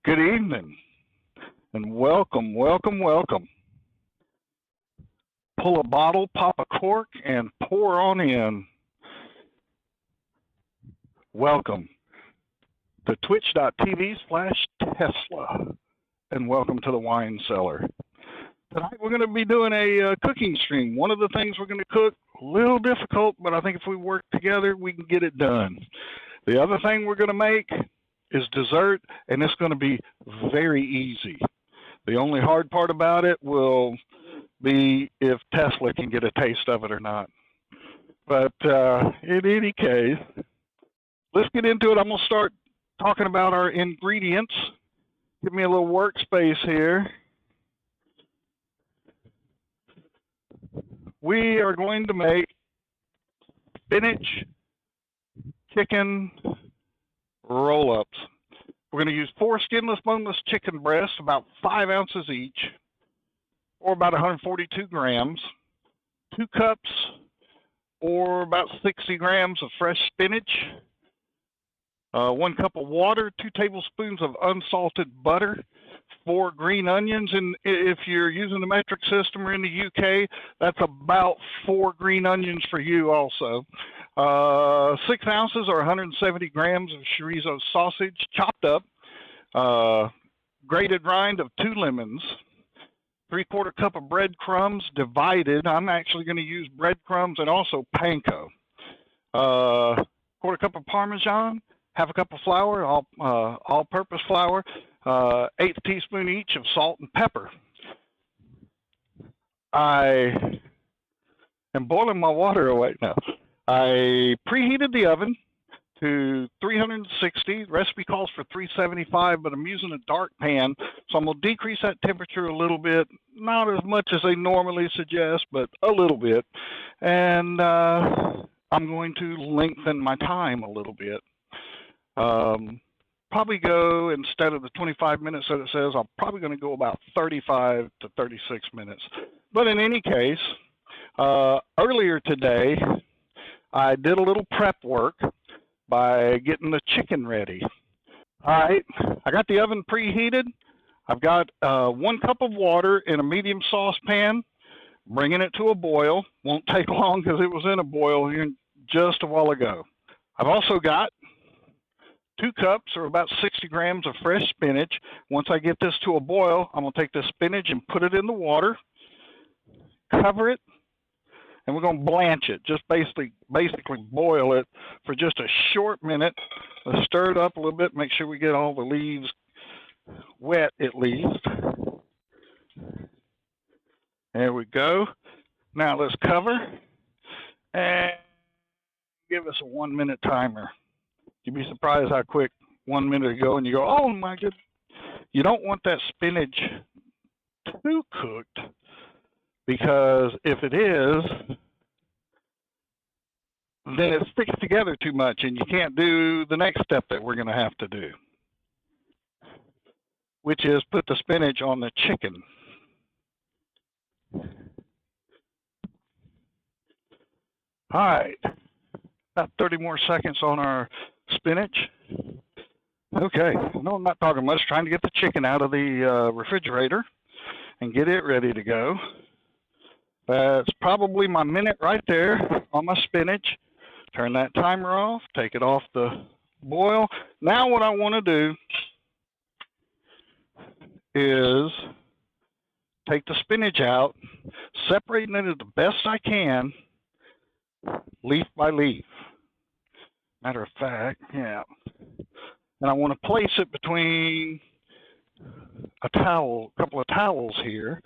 Good evening, and welcome, welcome, welcome. Pull a bottle, pop a cork, and pour on in. Welcome to twitch.tv/TessLuh, and welcome to the Wine Cellar. Tonight we're going to be doing a cooking stream. One of the things we're going to cook, a little difficult, but I think if we work together, we can get it done. The other thing we're going to make is dessert, and it's going to be very easy. The only hard part about it will be if TessLuh can get a taste of it or not. But in any case, let's get into it. I'm going to start talking about our ingredients. Give me a little workspace here. We are going to make spinach chicken roll-ups. We're going to use 4 skinless, boneless chicken breasts, about 5 ounces each, or about 142 grams, 2 cups, or about 60 grams of fresh spinach, 1 cup of water, 2 tablespoons of unsalted butter, 4 green onions, and if you're using the metric system or in the UK, that's about 4 green onions for you also. 6 ounces or 170 grams of chorizo sausage chopped up, grated rind of 2 lemons, 3/4 cup of breadcrumbs divided. I'm actually going to use breadcrumbs and also panko. 1/4 cup of parmesan, 1/2 cup of flour, all-purpose flour, 1/8 teaspoon each of salt and pepper. I am boiling my water right now. I preheated the oven to 360. The recipe calls for 375, but I'm using a dark pan, so I'm going to decrease that temperature a little bit. Not as much as they normally suggest, but a little bit. And I'm going to lengthen my time a little bit. Probably go, instead of the 25 minutes that it says, I'm probably going to go about 35 to 36 minutes. But in any case, earlier today, I did a little prep work by getting the chicken ready. All right, I got the oven preheated. I've got 1 cup of water in a medium saucepan, bringing it to a boil. Won't take long because it was in a boil here just a while ago. I've also got 2 cups or about 60 grams of fresh spinach. Once I get this to a boil, I'm going to take this spinach and put it in the water, cover it, and we're going to blanch it, just basically boil it for just a short minute. Let's stir it up a little bit, make sure we get all the leaves wet at least. There we go. Now let's cover and give us a 1-minute timer. You'd be surprised how quick 1 minute ago, and you go, oh my goodness. You don't want that spinach too cooked, because if it is, then it sticks together too much and you can't do the next step that we're going to have to do, which is put the spinach on the chicken. All right, about 30 more seconds on our spinach. Okay, no, I'm not talking much, trying to get the chicken out of the refrigerator and get it ready to go. That's probably my minute right there on my spinach. Turn that timer off, take it off the boil. Now what I want to do is take the spinach out, separating it as the best I can, leaf by leaf. Matter of fact, yeah. And I want to place it between a couple of towels here,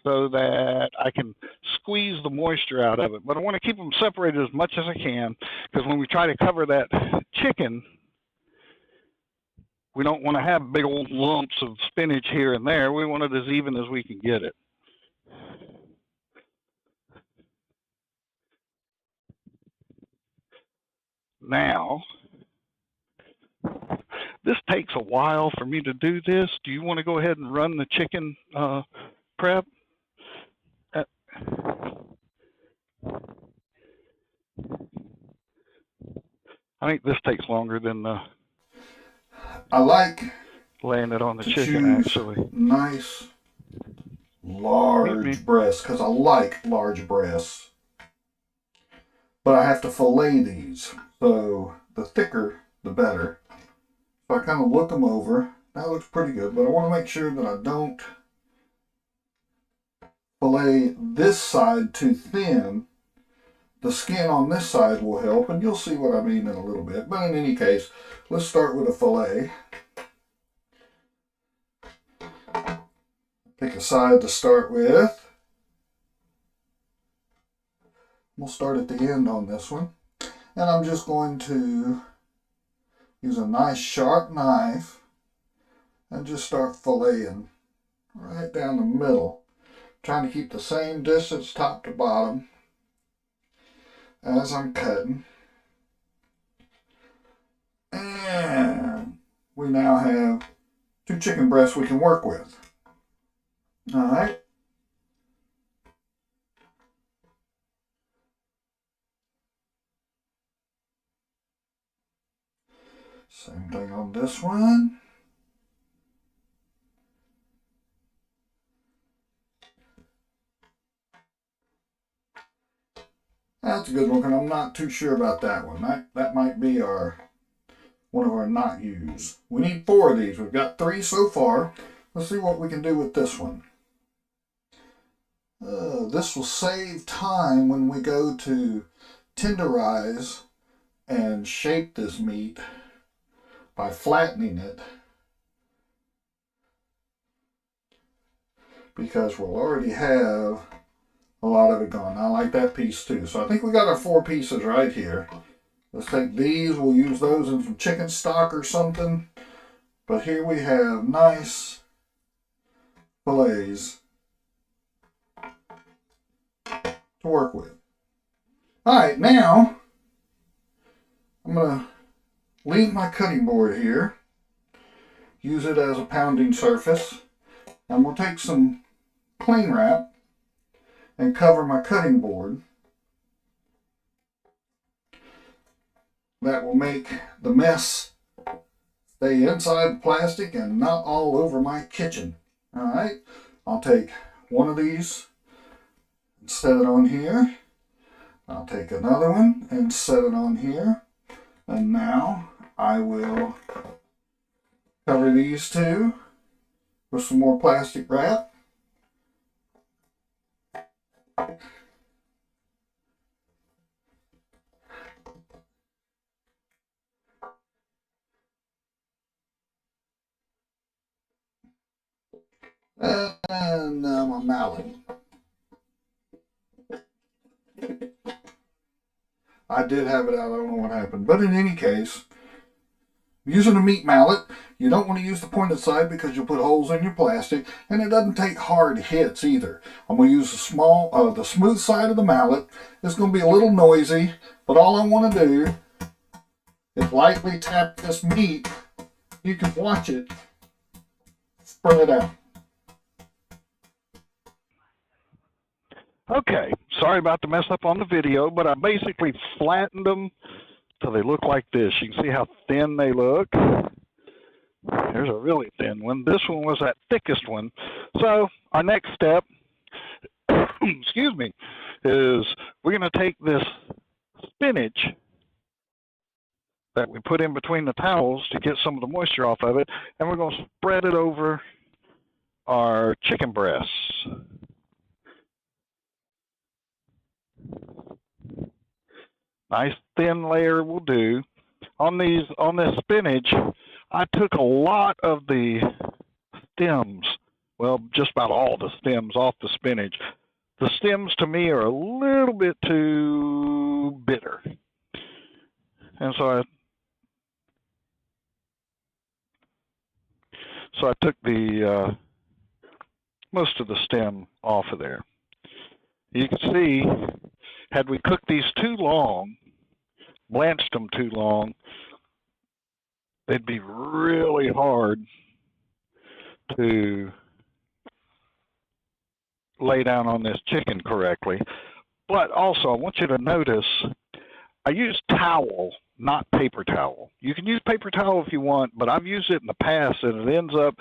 so that I can squeeze the moisture out of it. But I want to keep them separated as much as I can, because when we try to cover that chicken, we don't want to have big old lumps of spinach here and there. We want it as even as we can get it. Now, this takes a while for me to do this. Do you want to go ahead and run the chicken prep? I think this takes longer than the I like laying it on the to chicken, choose actually. nice Meet me. large breasts because I like large breasts. But I have to fillet these, so the thicker the better. So I kind of look them over. That looks pretty good, but I want to make sure that I don't fillet this side too thin. The skin on this side will help, and you'll see what I mean in a little bit. But in any case, let's start with a fillet. Pick a side to start with. We'll start at the end on this one. And I'm just going to use a nice sharp knife and just start filleting right down the middle. Trying to keep the same distance top to bottom as I'm cutting. And we now have 2 chicken breasts we can work with. Alright. Same thing on this one. That's a good one, and I'm not too sure about that one. That might be one of our not use. We need 4 of these. We've got 3 so far. Let's see what we can do with this one. This will save time when we go to tenderize and shape this meat by flattening it, because we'll already have a lot of it gone. I like that piece too. So I think we got our 4 pieces right here. Let's take these. We'll use those in some chicken stock or something. But here we have nice fillets to work with. Alright, now I'm going to leave my cutting board here. Use it as a pounding surface. And we'll take some cling wrap and cover my cutting board. That will make the mess stay inside the plastic and not all over my kitchen. Alright, I'll take one of these and set it on here. I'll take another one and set it on here. And now I will cover these 2 with some more plastic wrap. And now my mallet. I did have it out, I don't know what happened. But in any case, using a meat mallet, you don't want to use the pointed side because you'll put holes in your plastic, and it doesn't take hard hits either. I'm going to use the smooth side of the mallet. It's going to be a little noisy, but all I want to do is lightly tap this meat. You can watch it spread out. Okay, sorry about the mess up on the video, but I basically flattened them so they look like this. You can see how thin they look. Here's a really thin one. This one was that thickest one. So our next step, excuse me, is we're going to take this spinach that we put in between the towels to get some of the moisture off of it, and we're going to spread it over our chicken breasts. Nice thin layer will do. On this spinach, I took a lot of the stems, well, just about all the stems off the spinach. The stems to me are a little bit too bitter. And so I took the most of the stem off of there. You can see, had we cooked these too long, blanched them too long, they'd be really hard to lay down on this chicken correctly. But also, I want you to notice I use towel, not paper towel. You can use paper towel if you want, but I've used it in the past, and it ends up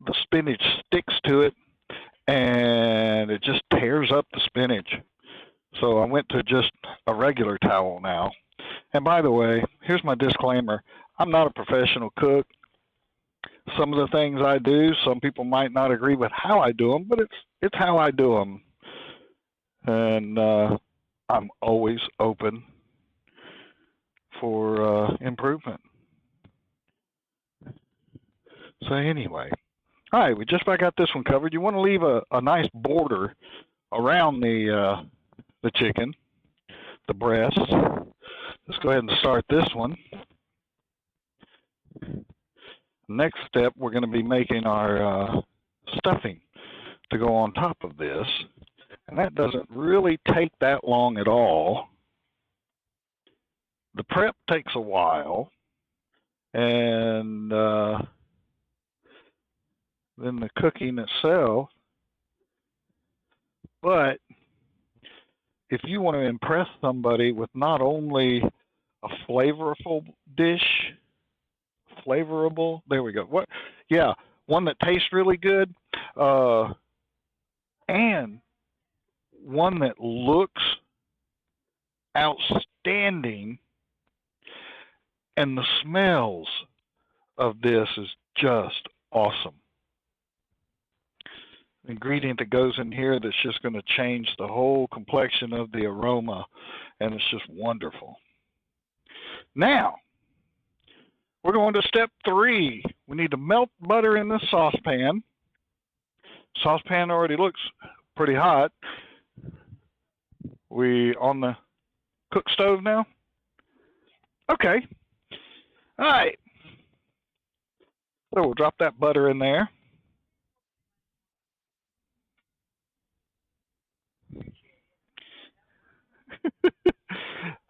the spinach sticks to it, and it just tears up the spinach. So I went to just a regular towel now. And by the way, here's my disclaimer. I'm not a professional cook. Some of the things I do, some people might not agree with how I do them, but it's how I do them. And I'm always open for improvement. So anyway, all right, we just about got this one covered. You want to leave a nice border around the chicken, the breast. Let's go ahead and start this one. Next step, we're going to be making our stuffing to go on top of this. And that doesn't really take that long at all. The prep takes a while. And then the cooking itself. But if you want to impress somebody with not only a flavorful dish, there we go. What? Yeah, one that tastes really good, and one that looks outstanding, and the smells of this is just awesome. The ingredient that goes in here that's just going to change the whole complexion of the aroma, and it's just wonderful. Now, we're going to step 3. We need to melt butter in the saucepan. Saucepan already looks pretty hot. We on the cook stove now? Okay. All right. So we'll drop that butter in there.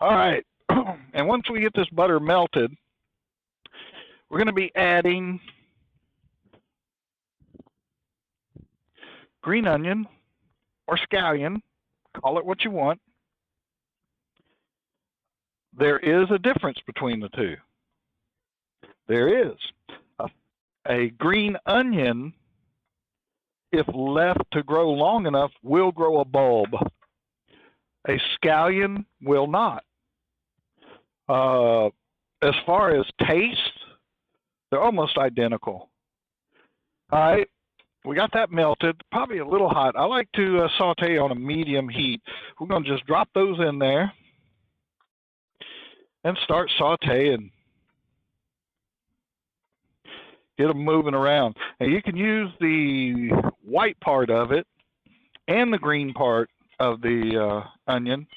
All right. And once we get this butter melted, we're going to be adding green onion or scallion, call it what you want. There is a difference between the two. There is. A green onion, if left to grow long enough, will grow a bulb. A scallion will not. As far as taste, they're almost identical. All right, we got that melted, probably a little hot. I like to saute on a medium heat. We're going to just drop those in there and start sauteing. Get them moving around. And you can use the white part of it and the green part of the onion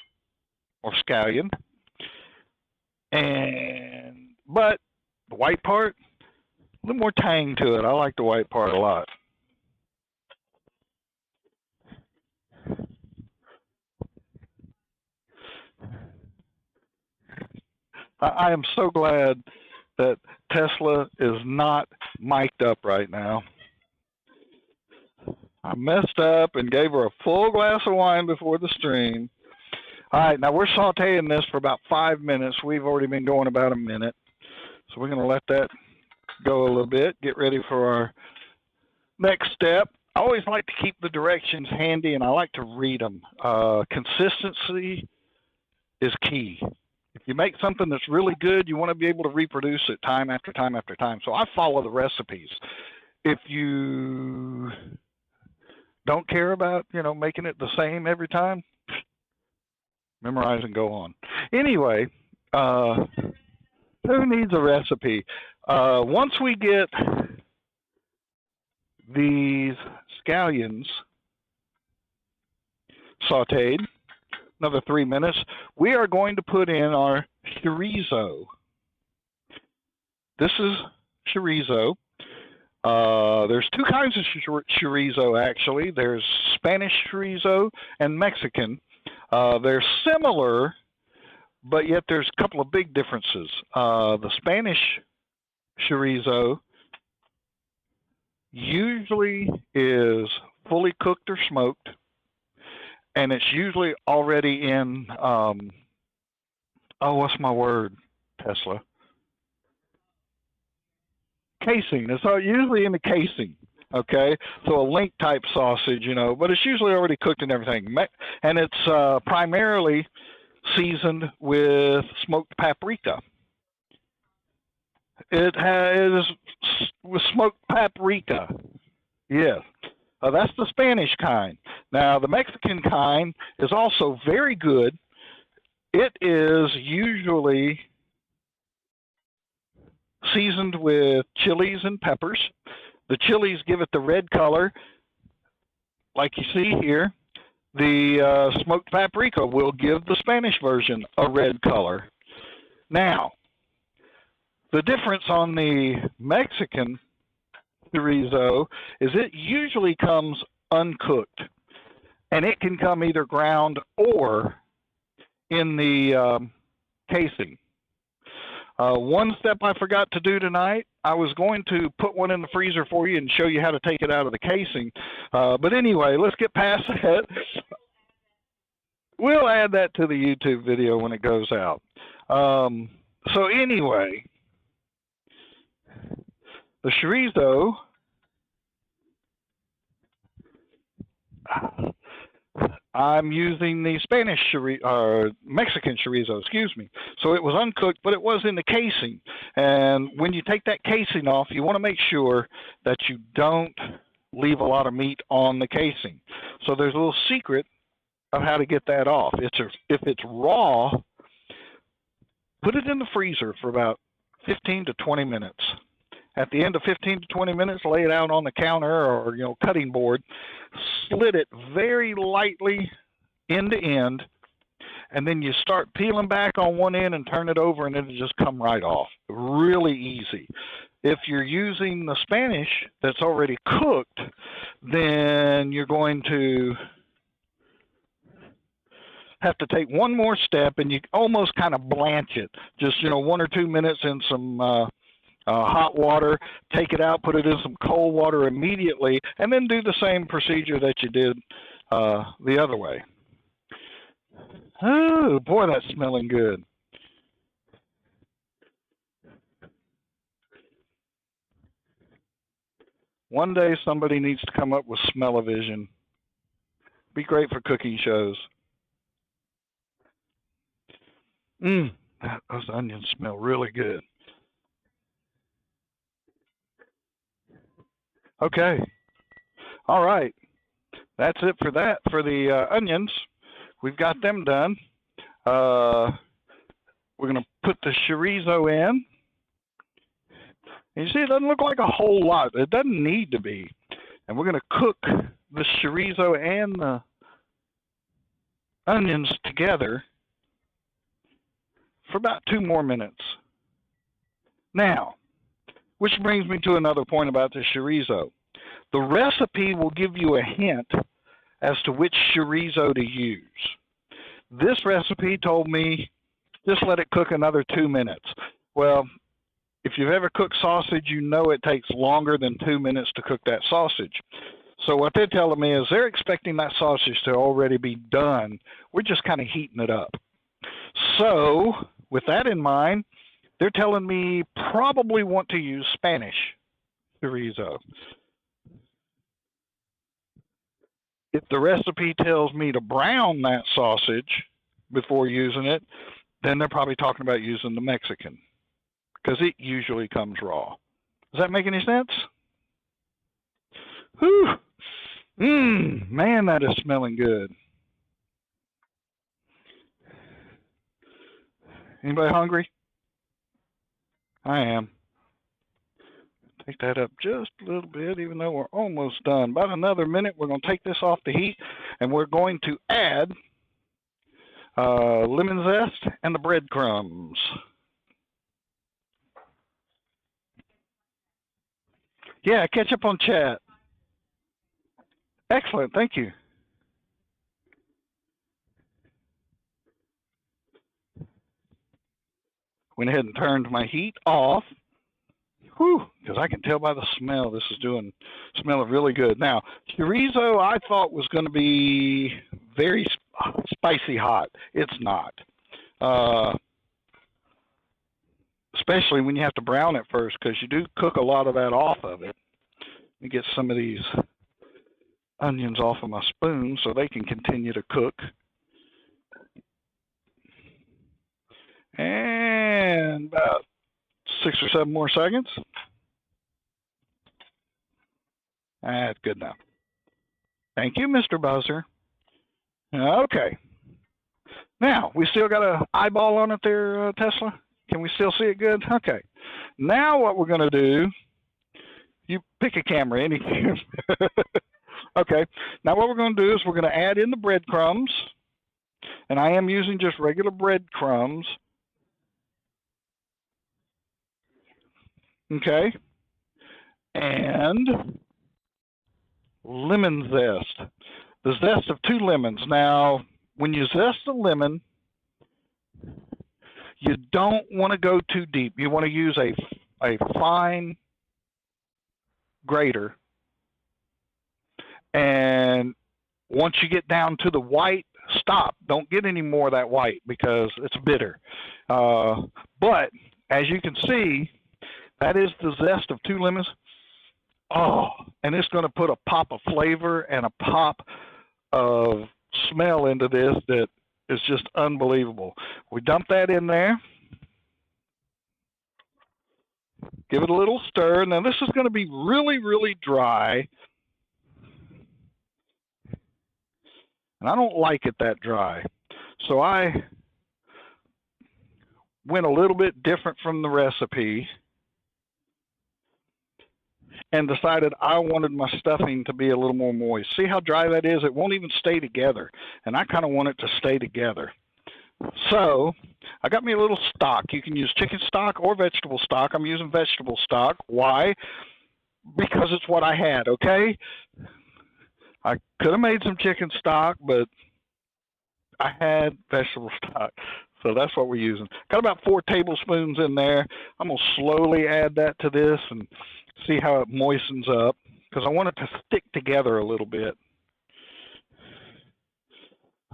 or scallion. But the white part, a little more tang to it. I like the white part a lot. I am so glad that TessLuh is not mic'd up right now. I messed up and gave her a full glass of wine before the stream. All right, now we're sauteing this for about 5 minutes. We've already been going about a minute. So we're going to let that go a little bit, get ready for our next step. I always like to keep the directions handy, and I like to read them. Consistency is key. If you make something that's really good, you want to be able to reproduce it time after time after time. So I follow the recipes. If you don't care about, making it the same every time, memorize and go on. Anyway, who needs a recipe? Once we get these scallions sauteed, another 3 minutes, we are going to put in our chorizo. This is chorizo. There's 2 kinds of chorizo, actually. There's Spanish chorizo and Mexican. They're similar, but yet there's a couple of big differences. The Spanish chorizo usually is fully cooked or smoked, and it's usually already in Oh, what's my word, TessLuh? Casing. It's usually in the casing. Okay, so a link type sausage, you know, but it's usually already cooked and everything, and it's primarily seasoned with smoked paprika. It has with smoked paprika. Yes. That's the Spanish kind. Now, the Mexican kind is also very good. It is usually seasoned with chilies and peppers. The chilies give it the red color, like you see here. The smoked paprika will give the Spanish version a red color. Now, the difference on the Mexican chorizo is it usually comes uncooked, and it can come either ground or in the casing. One step I forgot to do tonight, I was going to put one in the freezer for you and show you how to take it out of the casing. But anyway, let's get past that. We'll add that to the YouTube video when it goes out. So anyway, the chorizo, I'm using the Spanish chorizo, Mexican chorizo, excuse me. So it was uncooked, but it was in the casing. And when you take that casing off, you want to make sure that you don't leave a lot of meat on the casing. So there's a little secret of how to get that off. If it's raw, put it in the freezer for about 15 to 20 minutes. At the end of 15 to 20 minutes, lay it out on the counter or cutting board, slit it very lightly end to end, and then you start peeling back on one end and turn it over, and it'll just come right off. Really easy. If you're using the Spanish that's already cooked, then you're going to have to take one more step, and you almost kind of blanch it. Just 1 or 2 minutes in some hot water, take it out, put it in some cold water immediately, and then do the same procedure that you did the other way. Oh, boy, that's smelling good. One day somebody needs to come up with smell-o-vision. Be great for cooking shows. Those onions smell really good. Okay. All right. That's it for that. For the onions, we've got them done. We're going to put the chorizo in. And you see, it doesn't look like a whole lot. It doesn't need to be. And we're going to cook the chorizo and the onions together for about 2 more minutes. Now, which brings me to another point about the chorizo. The recipe will give you a hint as to which chorizo to use. This recipe told me just let it cook another 2 minutes. Well, if you've ever cooked sausage, you know it takes longer than 2 minutes to cook that sausage. So what they're telling me is they're expecting that sausage to already be done. We're just kind of heating it up. So with that in mind, they're telling me probably want to use Spanish chorizo. If the recipe tells me to brown that sausage before using it, then they're probably talking about using the Mexican, because it usually comes raw. Does that make any sense? Whew. Man, that is smelling good. Anybody hungry? I am. Take that up just a little bit, even though we're almost done. About another minute, we're going to take this off the heat, and we're going to add lemon zest and the breadcrumbs. Yeah, catch up on chat. Excellent, thank you. Went ahead and turned my heat off. Whew, because I can tell by the smell this is smelling really good. Now, chorizo I thought was going to be very spicy hot. It's not. especially when you have to brown it first, because you do cook a lot of that off of it. Let me get some of these onions off of my spoon so they can continue to cook. And about 6 or 7 more seconds. That's good enough. Thank you, Mr. Buzzer. Okay. Now, we still got an eyeball on it there, TessLuh? Can we still see it good? Okay. Now what we're going to do, you pick a camera, any camera. Okay. Now what we're going to do is we're going to add in the breadcrumbs. And I am using just regular breadcrumbs. Okay. And lemon zest. The zest of 2 lemons. Now, when you zest a lemon, you don't want to go too deep. You want to use a fine grater. And once you get down to the white, stop. Don't get any more of that white because it's bitter. But as you can see, that is the zest of 2 lemons. Oh, and it's going to put a pop of flavor and a pop of smell into this that is just unbelievable. We dump that in there. Give it a little stir. Now this is going to be really, really dry. And I don't like it that dry. So I went a little bit different from the recipe and decided I wanted my stuffing to be a little more moist. See how dry that is? It won't even stay together. And I kind of want it to stay together. So I got me a little stock. You can use chicken stock or vegetable stock. I'm using vegetable stock. Why? Because it's what I had, okay? I could have made some chicken stock, but I had vegetable stock. So that's what we're using. Got about 4 tablespoons in there. I'm going to slowly add that to this and see how it moistens up because I want it to stick together a little bit.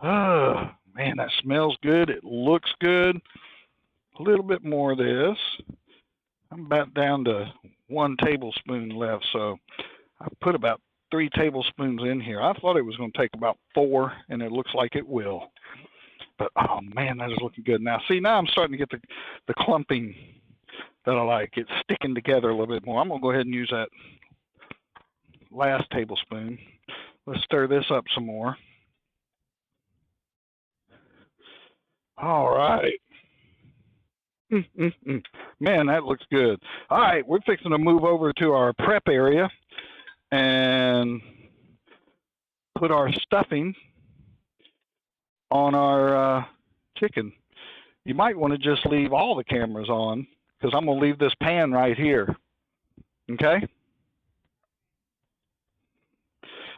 Oh, man, that smells good. It looks good. A little bit more of this. I'm about down to 1 tablespoon left, so I put about 3 tablespoons in here. I thought it was going to take about 4, and it looks like it will. But, oh, man, that is looking good. Now, see, now I'm starting to get the clumping that I like. It's sticking together a little bit more. I'm going to go ahead and use that last tablespoon. Let's stir this up some more. All right. Man, that looks good. All right, we're fixing to move over to our prep area and put our stuffing on our chicken. You might want to just leave all the cameras on because I'm going to leave this pan right here. Okay?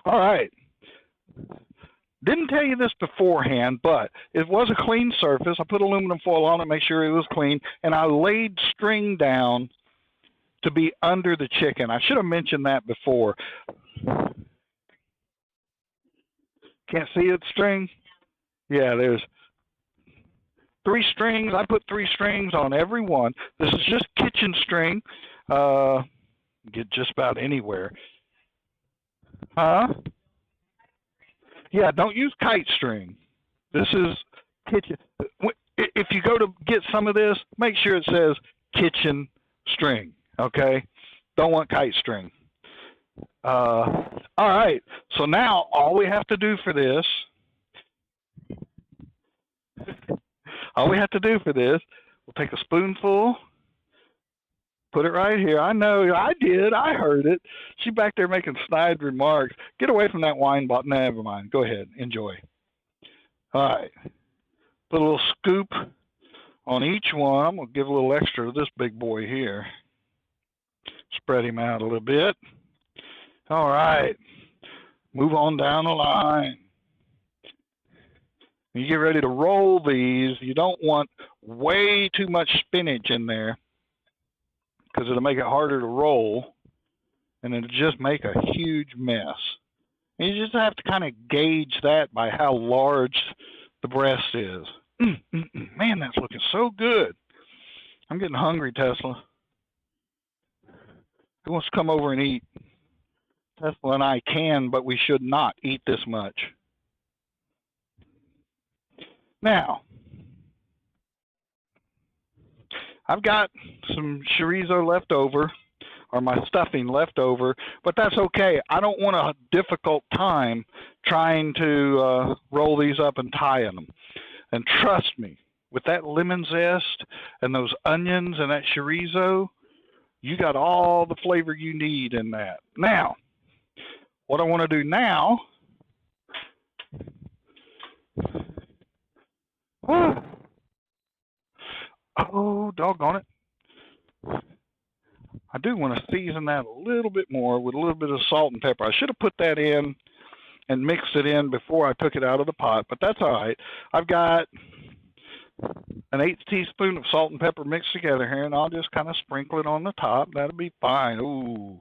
All right. Didn't tell you this beforehand, but it was a clean surface. I put aluminum foil on it, make sure it was clean, and I laid string down to be under the chicken. I should have mentioned that before. Can't see it, string? Yeah, there's 3 strings. I put 3 strings on every one. This is just kitchen string. Get just about anywhere. Huh? Yeah, don't use kite string. This is kitchen. If you go to get some of this, make sure it says kitchen string, okay? Don't want kite string. All right, so now all we have to do for this, we'll take a spoonful, put it right here. I know, I did. I heard it. She back there making snide remarks. Get away from that wine bottle. Never mind. Go ahead. Enjoy. All right. Put a little scoop on each one. I'm going to give a little extra to this big boy here. Spread him out a little bit. All right. Move on down the line. When you get ready to roll these, you don't want way too much spinach in there, because it'll make it harder to roll, and it'll just make a huge mess. And you just have to kind of gauge that by how large the breast is. Man, that's looking so good. I'm getting hungry, TessLuh. Who wants to come over and eat? TessLuh and I can, but we should not eat this much. Now, I've got some chorizo left over, or my stuffing left over, but that's okay. I don't want a difficult time trying to roll these up and tie them. And trust me, with that lemon zest and those onions and that chorizo, you got all the flavor you need in that. Now, what I want to do now, oh, doggone it. I do want to season that a little bit more with a little bit of salt and pepper. I should have put that in and mixed it in before I took it out of the pot, but that's all right. I've got an 1/8 teaspoon of salt and pepper mixed together here, and I'll just kind of sprinkle it on the top. That'll be fine. Ooh,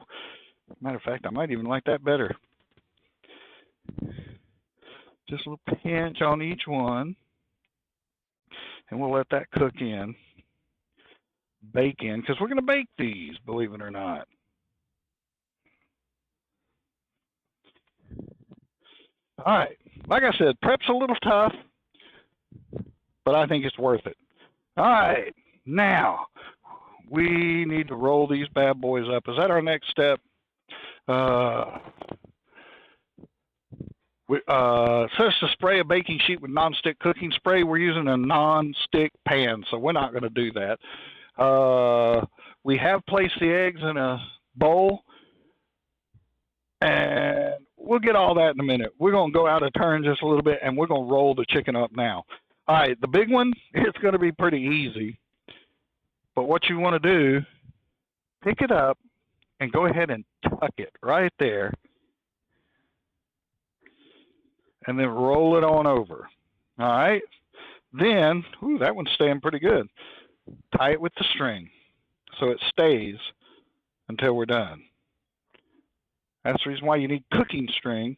matter of fact, I might even like that better. Just a little pinch on each one, and we'll let that cook in, bake in, because we're going to bake these, believe it or not. All right, like I said, prep's a little tough, but I think it's worth it. All right, now we need to roll these bad boys up. Is that our next step? It says to spray a baking sheet with nonstick cooking spray. We're using a nonstick pan, so we're not going to do that. We have placed the eggs in a bowl, and we'll get all that in a minute. We're going to go out of turn just a little bit, and we're going to roll the chicken up now. All right, the big one, it's going to be pretty easy. But what you want to do, pick it up and go ahead and tuck it right there. And then roll it on over. All right? Then, ooh, that one's staying pretty good. Tie it with the string so it stays until we're done. That's the reason why you need cooking string,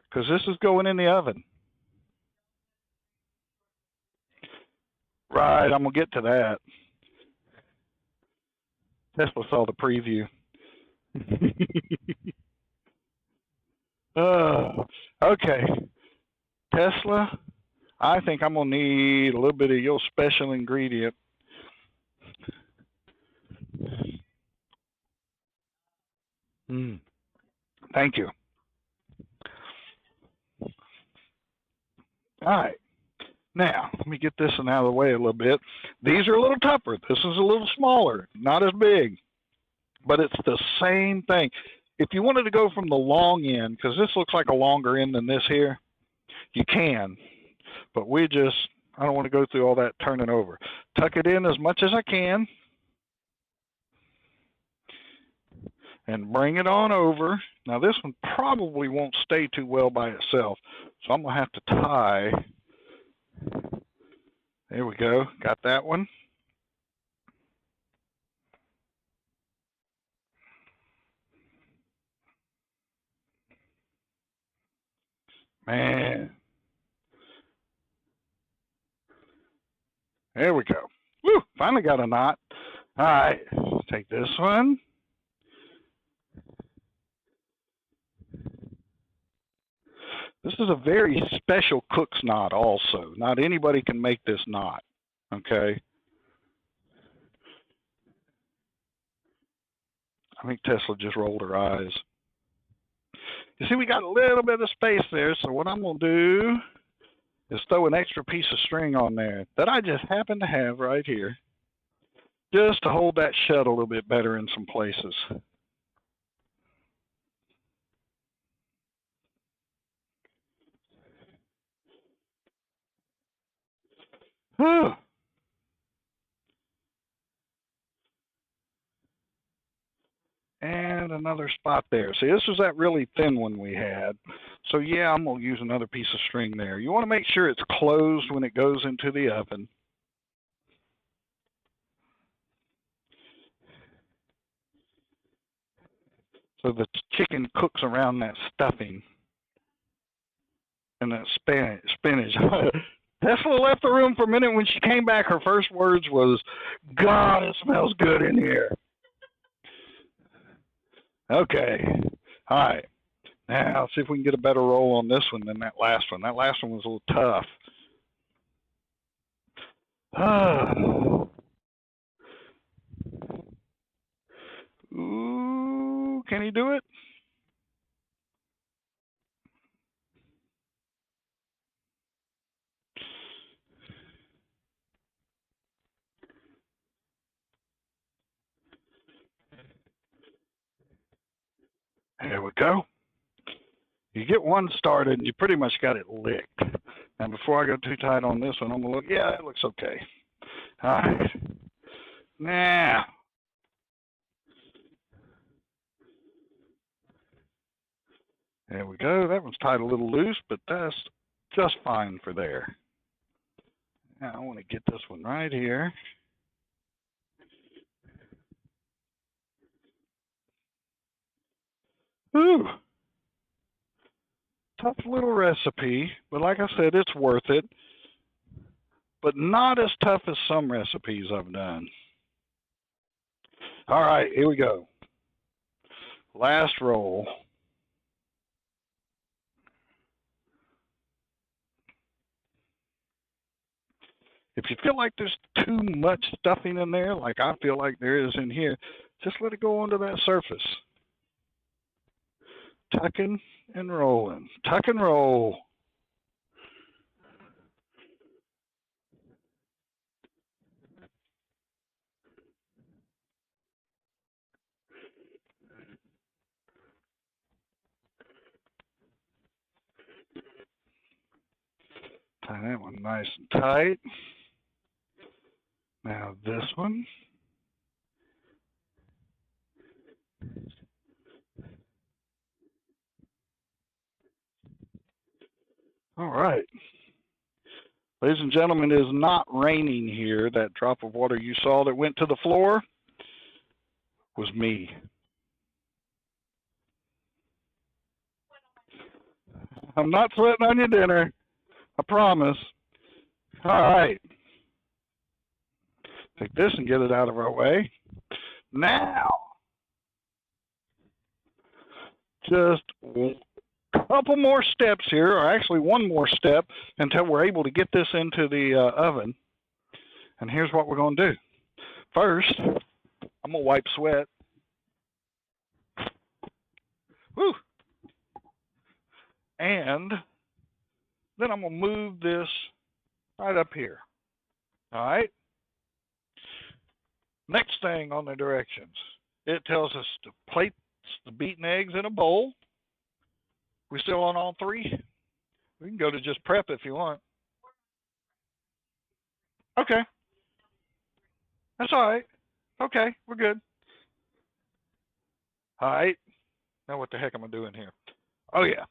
because this is going in the oven. Right, I'm going to get to that. TessLuh saw the preview. Okay. TessLuh, I think I'm going to need a little bit of your special ingredient. Thank you. All right. Now, let me get this one out of the way a little bit. These are a little tougher. This is a little smaller, not as big, but it's the same thing. If you wanted to go from the long end, because this looks like a longer end than this here, you can, but I don't want to go through all that turning over. Tuck it in as much as I can and bring it on over. Now, this one probably won't stay too well by itself, so I'm going to have to tie. There we go. Got that one. Man. There we go. Woo! Finally got a knot. All right. Take this one. This is a very special cook's knot also. Not anybody can make this knot. Okay? I think TessLuh just rolled her eyes. You see, we got a little bit of space there, so what I'm going to do is throw an extra piece of string on there that I just happen to have right here, just to hold that shut a little bit better in some places. And another spot there. See, this was that really thin one we had. So yeah, I'm going to use another piece of string there. You want to make sure it's closed when it goes into the oven. So the chicken cooks around that stuffing and that spinach. TessLuh left the room for a minute. When she came back, her first words was, God, it smells good in here. Okay. All right. Now, let's see if we can get a better roll on this one than that last one. That last one was a little tough. Ooh, can he do it? There we go. You get one started, and you pretty much got it licked. And before I go too tight on this one, I'm going to look. Yeah, it looks okay. All right. Now, there we go. That one's tied a little loose, but that's just fine for there. Now, I want to get this one right here. Ooh. Tough little recipe, but like I said, it's worth it. But not as tough as some recipes I've done. All right, here we go. Last roll. If you feel like there's too much stuffing in there, like I feel like there is in here, just let it go onto that surface. Tucking and rolling. Tuck and roll. Tie that one nice and tight. Now this one. All right. Ladies and gentlemen, it is not raining here. That drop of water you saw that went to the floor was me. I'm not sweating on your dinner. I promise. All right. Take this and get it out of our way. Now, just a couple more steps here, or actually one more step, until we're able to get this into the oven. And here's what we're going to do. First, I'm going to wipe sweat. Woo! And then I'm going to move this right up here. All right? Next thing on the directions, it tells us to place the beaten eggs in a bowl. We still on all three? We can go to just prep if you want. Okay. That's all right. Okay, we're good. All right. Now what the heck am I doing here? Oh, yeah.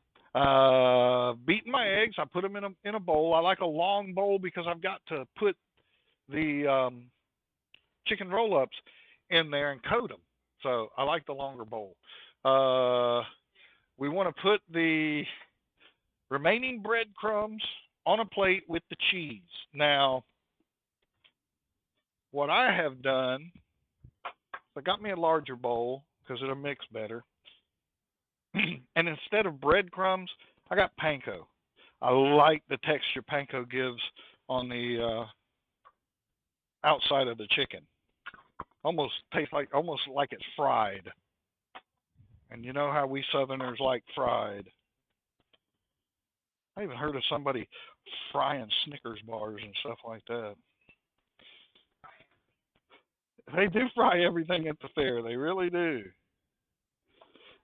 Beating my eggs. I put them in a bowl. I like a long bowl because I've got to put the chicken roll-ups in there and coat them. So I like the longer bowl. We want to put the remaining breadcrumbs on a plate with the cheese. Now, what I have done, I got me a larger bowl because it'll mix better. And instead of breadcrumbs, I got panko. I like the texture panko gives on the outside of the chicken. Almost tastes like it's fried. And you know how we Southerners like fried. I even heard of somebody frying Snickers bars and stuff like that. They do fry everything at the fair. They really do.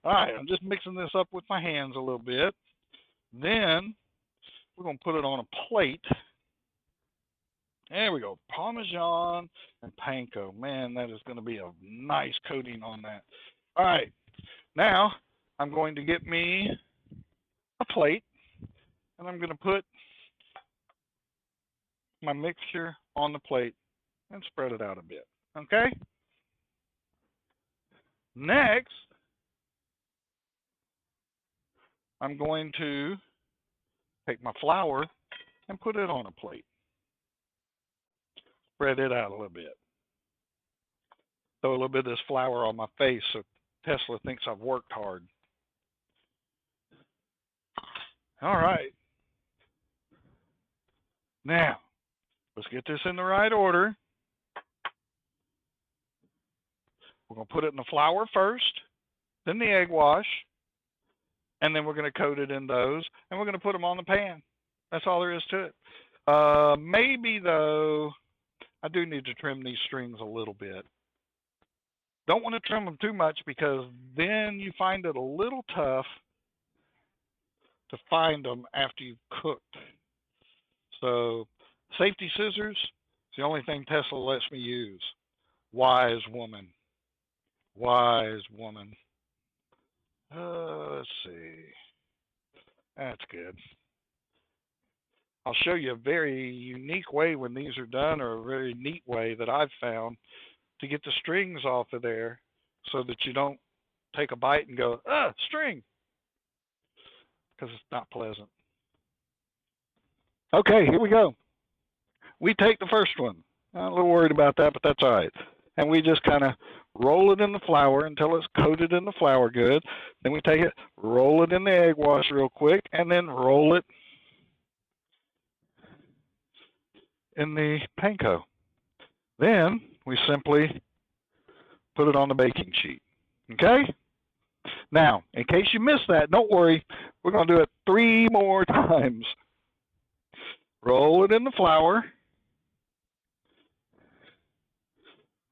All right, I'm just mixing this up with my hands a little bit. Then we're going to put it on a plate. There we go. Parmesan and panko. Man, that is going to be a nice coating on that. All right. Now, I'm going to get me a plate, and I'm going to put my mixture on the plate and spread it out a bit. Okay? Next, I'm going to take my flour and put it on a plate. Spread it out a little bit. Throw a little bit of this flour on my face so TessLuh thinks I've worked hard. All right. Now, let's get this in the right order. We're going to put it in the flour first, then the egg wash, and then we're going to coat it in those, and we're going to put them on the pan. That's all there is to it. Maybe, though, I do need to trim these strings a little bit. Don't want to trim them too much because then you find it a little tough to find them after you've cooked. So, safety scissors is the only thing TessLuh lets me use. Wise woman. Wise woman. Let's see. That's good. I'll show you a very unique way when these are done, or a very neat way that I've found to get the strings off of there so that you don't take a bite and go, string, because it's not pleasant. Okay, here we go. We take the first one. I'm a little worried about that, but that's all right. And we just kind of roll it in the flour until it's coated in the flour good. Then we take it, roll it in the egg wash real quick, and then roll it in the panko. Then we simply put it on the baking sheet. Okay? Now, in case you missed that, don't worry. We're going to do it 3 more times. Roll it in the flour.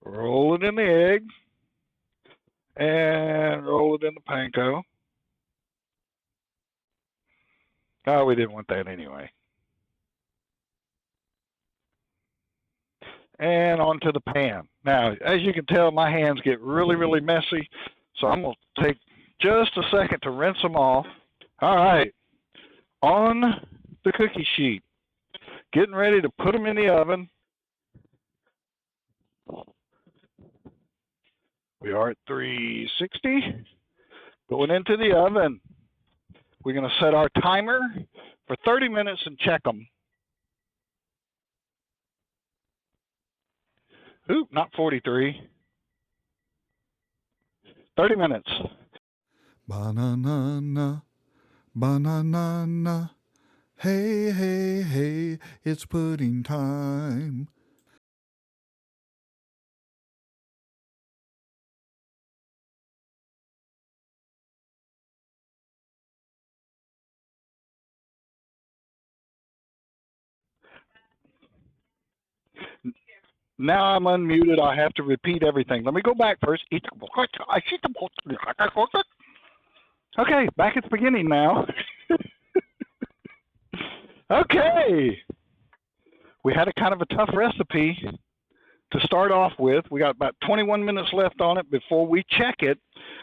Roll it in the egg. And roll it in the panko. Oh, we didn't want that anyway. And onto the pan. Now, as you can tell, my hands get really, really messy, so I'm going to take just a second to rinse them off. All right, on the cookie sheet, getting ready to put them in the oven. We are at 360, going into the oven. We're going to set our timer for 30 minutes and check them. Oop, not 43. 30 minutes. Banana, banana, hey, hey, hey, it's pudding time. Now I'm unmuted. I have to repeat everything. Let me go back first. Okay, back at the beginning now. Okay. We had a kind of a tough recipe to start off with. We got about 21 minutes left on it before we check it.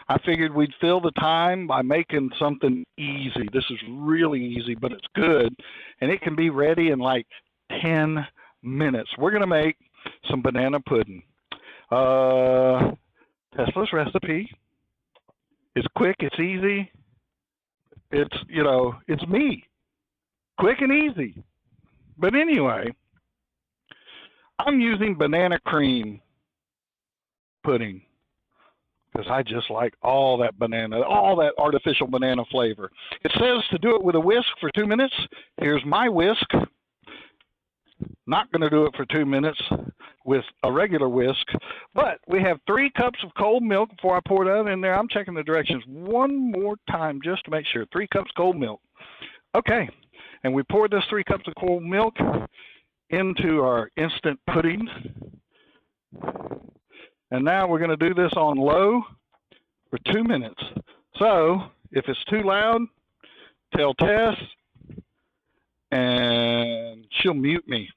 I figured we'd fill the time by making something easy. This is really easy, but it's good. And it can be ready in like 10 minutes. We're going to make some banana pudding. TessLuh's recipe. It's quick, it's easy. It's, it's me. Quick and easy. But anyway, I'm using banana cream pudding because I just like all that banana, all that artificial banana flavor. It says to do it with a whisk for 2 minutes. Here's my whisk. Not going to do it for 2 minutes with a regular whisk, but we have 3 cups of cold milk. Before I pour that in there, I'm checking the directions one more time just to make sure. 3 cups cold milk. Okay, and we poured this 3 cups of cold milk into our instant pudding. And now we're going to do this on low for 2 minutes. So if it's too loud, tell Tess, and she'll mute me.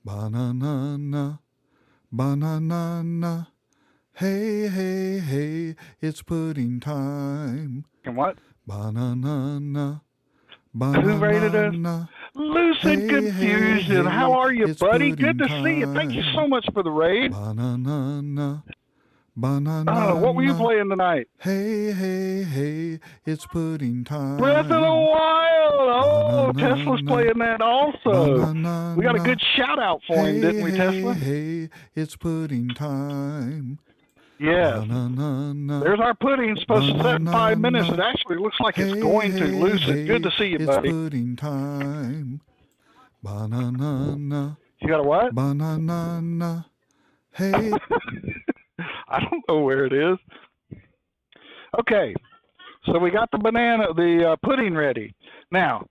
Banana, banana, hey, hey, hey, it's pudding time. And what? Banana, Who rated us? Lucid Confusion. How are you, buddy? Good to see you. Thank you so much for the raid. Banana, What were you playing tonight? Hey, hey, hey, it's pudding time. Breath of the Wild. Oh, TessLuh's playing that also. We got a good shout out for him, didn't we, TessLuh? Hey, it's pudding time. Yes. There's our pudding. Supposed to set in 5 minutes. It actually looks like it's going to lose it. Good to see you, buddy. It's pudding time. Banana. You got a what? Banana. Hey. I don't know where it is. Okay. So we got the pudding ready. Now,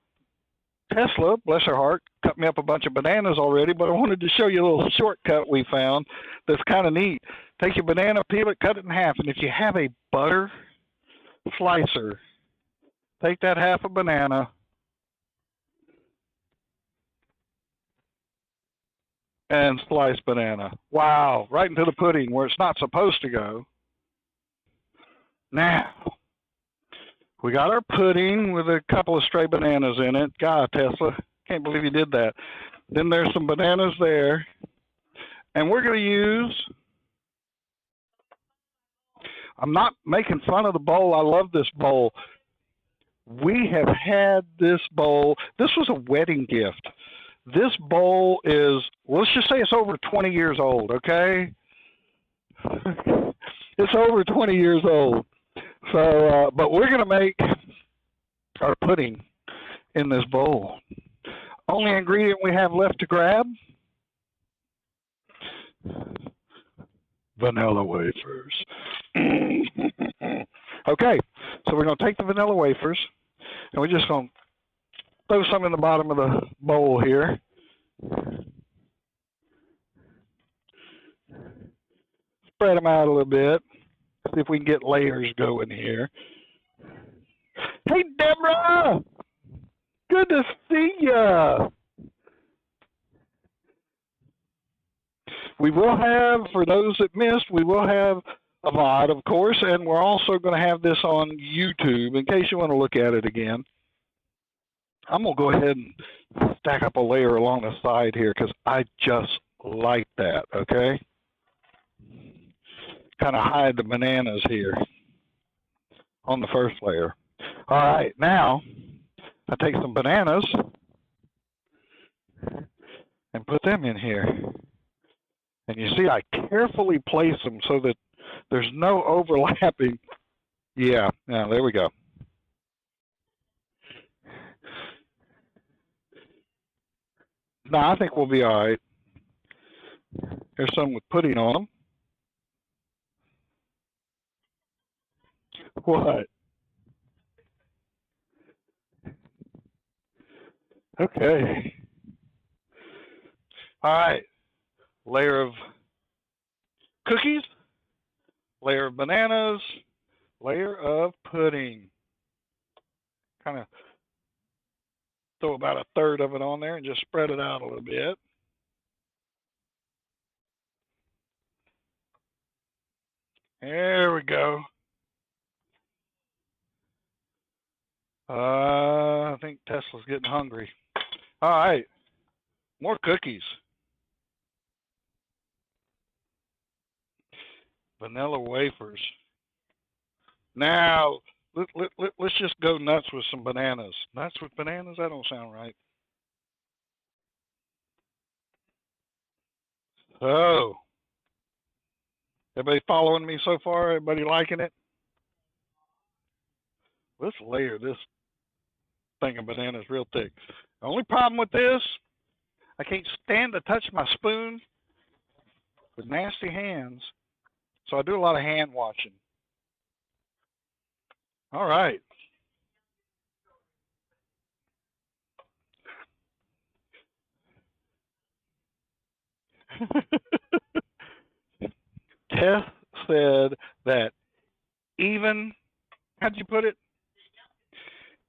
TessLuh, bless her heart, cut me up a bunch of bananas already, but I wanted to show you a little shortcut we found that's kind of neat. Take your banana, peel it, cut it in half, and if you have a butter slicer, take that half a banana and slice banana. Wow, right into the pudding where it's not supposed to go. Now, we got our pudding with a couple of stray bananas in it. God, TessLuh, can't believe you did that. Then there's some bananas there. And we're going to use, I'm not making fun of the bowl. I love this bowl. We have had this bowl. This was a wedding gift. This bowl is, well, let's just say it's over 20 years old, okay? It's over 20 years old. So, but we're going to make our pudding in this bowl. Only ingredient we have left to grab, vanilla wafers. Okay, so we're going to take the vanilla wafers, and we're just going to throw some in the bottom of the bowl here. Spread them out a little bit. See if we can get layers going here. Hey, Deborah! Good to see ya! We will have, for those that missed, we will have a VOD, of course, and we're also going to have this on YouTube in case you want to look at it again. I'm going to go ahead and stack up a layer along the side here because I just like that, okay? Kind of hide the bananas here on the first layer. All right, now I take some bananas and put them in here. And you see I carefully place them so that there's no overlapping. Yeah, there we go. No, I think we'll be all right. There's some with pudding on them. What? Okay. All right. Layer of cookies, layer of bananas, layer of pudding. Kind of throw about a third of it on there and just spread it out a little bit. There we go. I think TessLuh's getting hungry. All right, more cookies. Vanilla wafers. Now, let's just go nuts with some bananas. Nuts with bananas? That don't sound right. So, everybody following me so far? Everybody liking it? Let's layer this thing of bananas real thick. The only problem with this, I can't stand to touch my spoon with nasty hands, so I do a lot of hand washing. All right. Tess said that even, how'd you put it?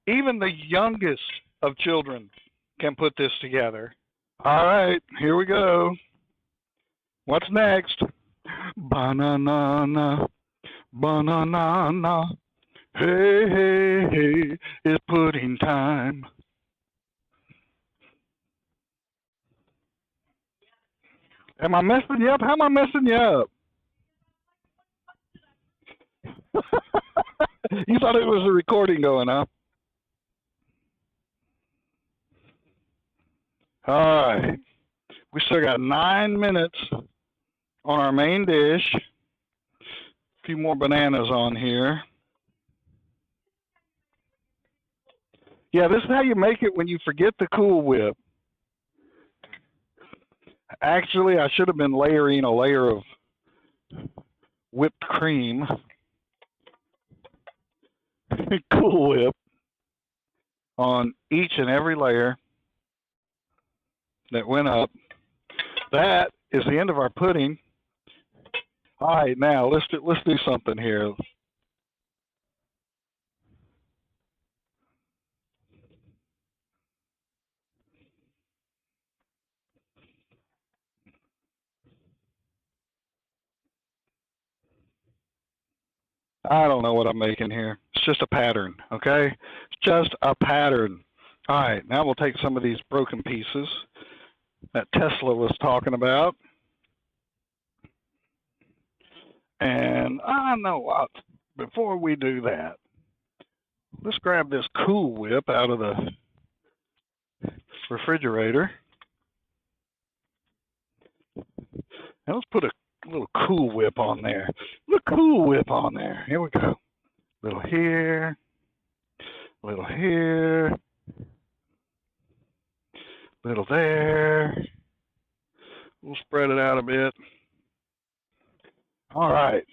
Even the youngest of children can put this together. All right, here we go. What's next? Banana, banana. Hey, hey, hey, it's pudding time. Am I messing you up? How am I messing you up? You thought it was a recording going, huh? All right. We still got 9 minutes on our main dish. A few more bananas on here. Yeah, this is how you make it when you forget the Cool Whip. Actually, I should have been layering a layer of whipped cream. Cool Whip on each and every layer that went up. That is the end of our pudding. All right, now let's do something here. I don't know what I'm making here. It's just a pattern, okay? It's just a pattern. All right, now we'll take some of these broken pieces that TessLuh was talking about. And I know what, before we do that, let's grab this Cool Whip out of the refrigerator. And let's put a little Cool Whip on there. Look, Cool Whip on there. Here we go. Little here, little here, little there. We'll spread it out a bit. All right.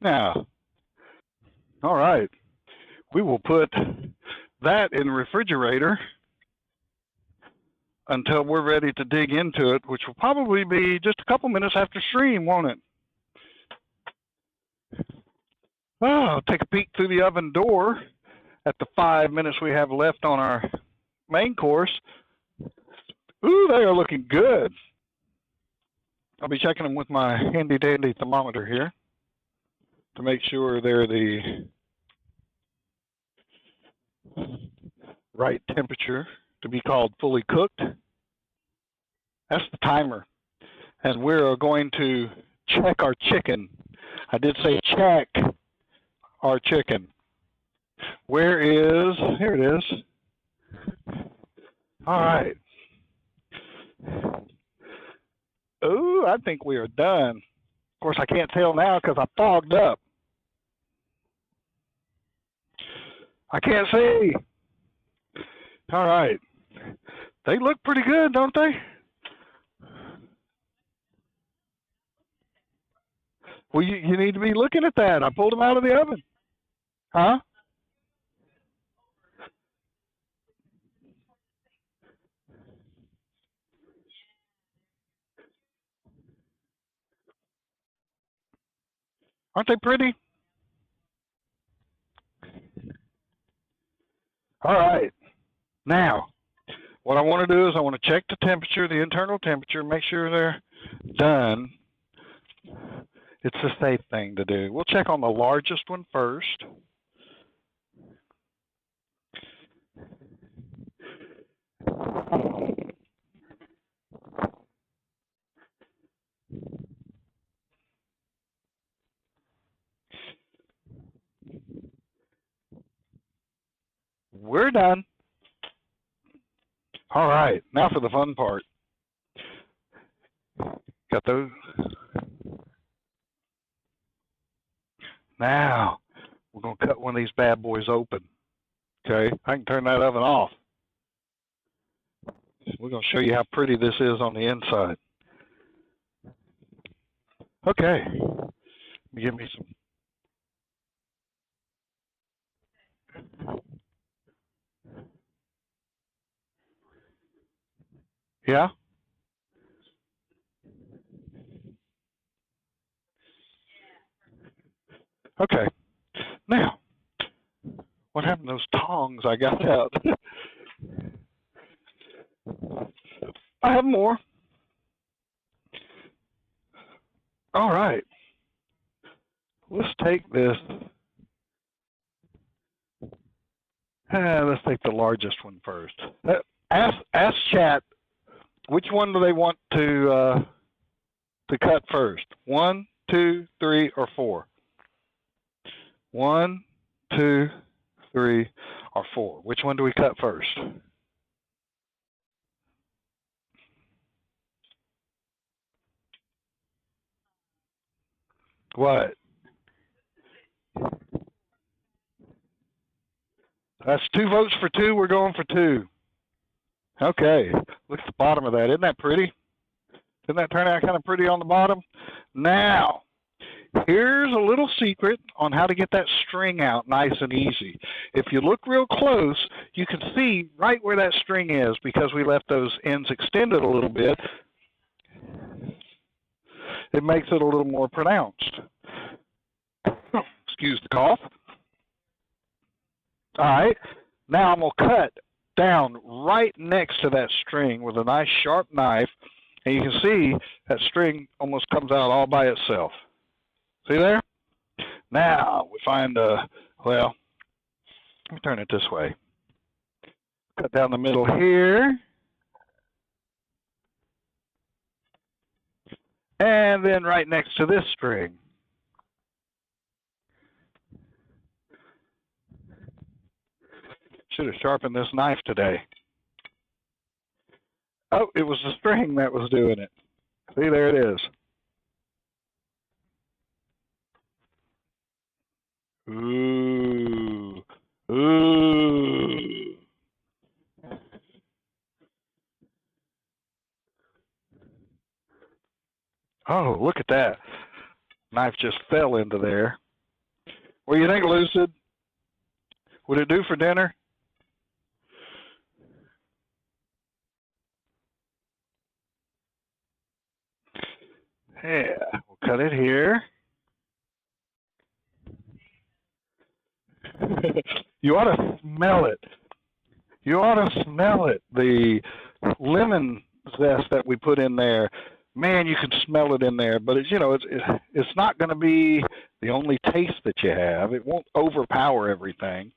Now, all right. We will put that in the refrigerator until we're ready to dig into it, which will probably be just a couple minutes after stream, won't it? Oh, take a peek through the oven door at the 5 minutes we have left on our main course. Ooh, they are looking good. I'll be checking them with my handy dandy thermometer here to make sure they're the right temperature to be called fully cooked. That's the timer. And we're going to check our chicken. I did say check our chicken. Where is, here it is. All right. Oh, I think we are done. Of course, I can't tell now because I fogged up. I can't see. All right. They look pretty good, don't they? Well, you need to be looking at that. I pulled them out of the oven. Huh? Aren't they pretty? All right. Now, what I want to do is I want to check the temperature, the internal temperature, make sure they're done. It's a safe thing to do. We'll check on the largest one first. We're done. All right, now for the fun part. Got those. Now, we're going to cut one of these bad boys open. Okay, I can turn that oven off. We're going to show you how pretty this is on the inside. Okay, give me some. Yeah? Okay. Now, what happened to those tongs I got out? I have more. All right. Let's take this. Let's take the largest one first. Ask chat which one do they want to cut first. 1, 2, 3, or 4. 1, 2, 3, or 4. Which one do we cut first? What? That's 2 votes for 2. We're going for 2. Okay. Look at the bottom of that. Isn't that pretty? Didn't that turn out kind of pretty on the bottom? Now, here's a little secret on how to get that string out nice and easy. If you look real close, you can see right where that string is because we left those ends extended a little bit. It makes it a little more pronounced. Excuse the cough. All right, now I'm going to cut down right next to that string with a nice sharp knife, and you can see that string almost comes out all by itself. See there? Now we find, well, let me turn it this way. Cut down the middle here. And then right next to this string. Should have sharpened this knife today. Oh, it was the string that was doing it. See, there it is. Ooh. Ooh. Oh, look at that. Knife just fell into there. What do you think, Lucid? Would it do for dinner? Yeah, we'll cut it here. You ought to smell it. You ought to smell it. The lemon zest that we put in there, man, you can smell it in there. But it's not going to be the only taste that you have. It won't overpower everything.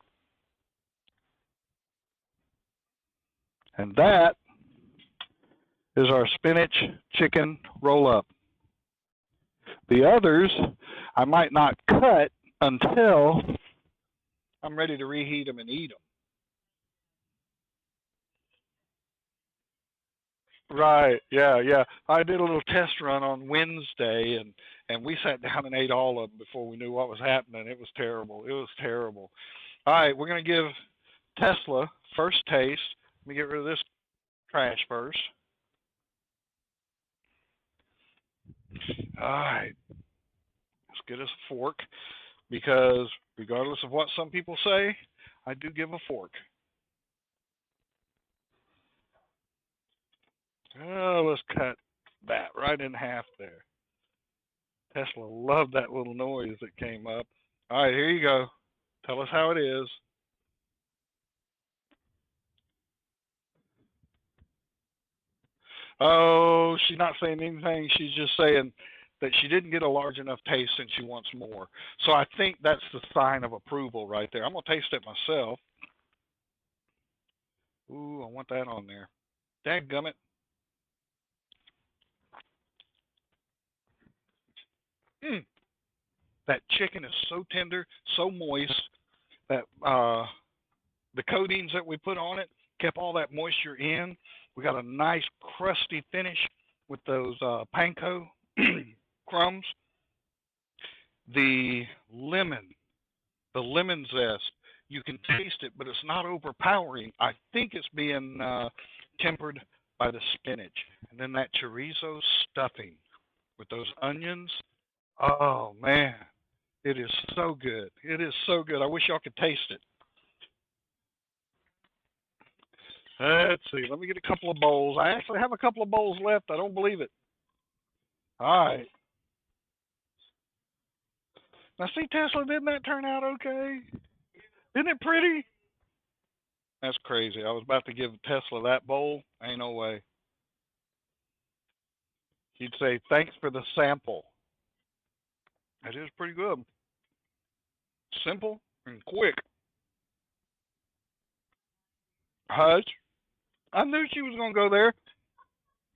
And that is our spinach chicken roll-up. The others, I might not cut until I'm ready to reheat them and eat them. Right, yeah. I did a little test run on Wednesday, and we sat down and ate all of them before we knew what was happening. It was terrible. It was terrible. All right, we're going to give TessLuh first taste. Let me get rid of this trash first. All right. Let's get us a fork because regardless of what some people say, I do give a fork. Oh, let's cut that right in half there. TessLuh loved that little noise that came up. All right, here you go. Tell us how it is. Oh, she's not saying anything. She's just saying that she didn't get a large enough taste and she wants more. So I think that's the sign of approval right there. I'm going to taste it myself. Ooh, I want that on there. Dadgummit. That chicken is so tender, so moist that the coatings that we put on it kept all that moisture in. We got a nice crusty finish with those panko crumbs. The lemon zest, you can taste it, but it's not overpowering. I think it's being tempered by the spinach. And then that chorizo stuffing with those onions. Oh, man. It is so good. It is so good. I wish y'all could taste it. Let's see. Let me get a couple of bowls. I actually have a couple of bowls left. I don't believe it. All right. Now, see, TessLuh, didn't that turn out okay? Isn't it pretty? That's crazy. I was about to give TessLuh that bowl. Ain't no way. He'd say, thanks for the sample. It is pretty good. Simple and quick. Hush. I knew she was going to go there.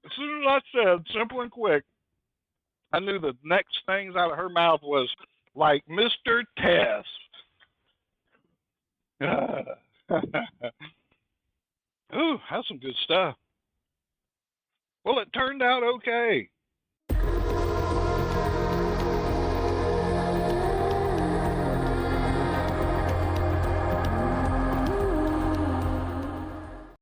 As soon as I said simple and quick, I knew the next things out of her mouth was like MrTess. Ooh, that's some good stuff. Well, it turned out okay.